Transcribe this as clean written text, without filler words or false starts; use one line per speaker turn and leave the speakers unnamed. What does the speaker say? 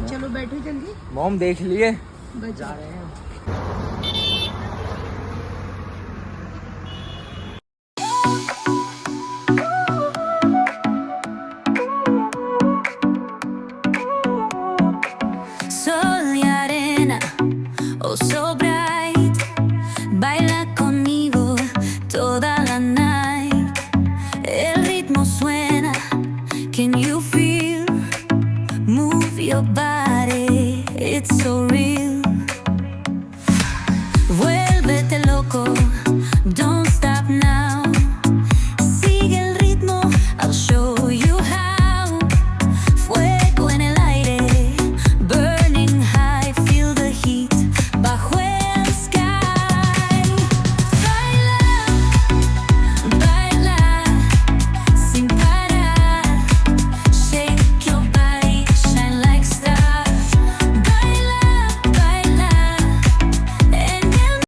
चलो बैठो जल्दी।
मॉम देख लिए
जा रहे हैं।
Sol y arena, oh so bright, baila conmigo toda la night. El ritmo suena, can you feel? Move your body, it's so real.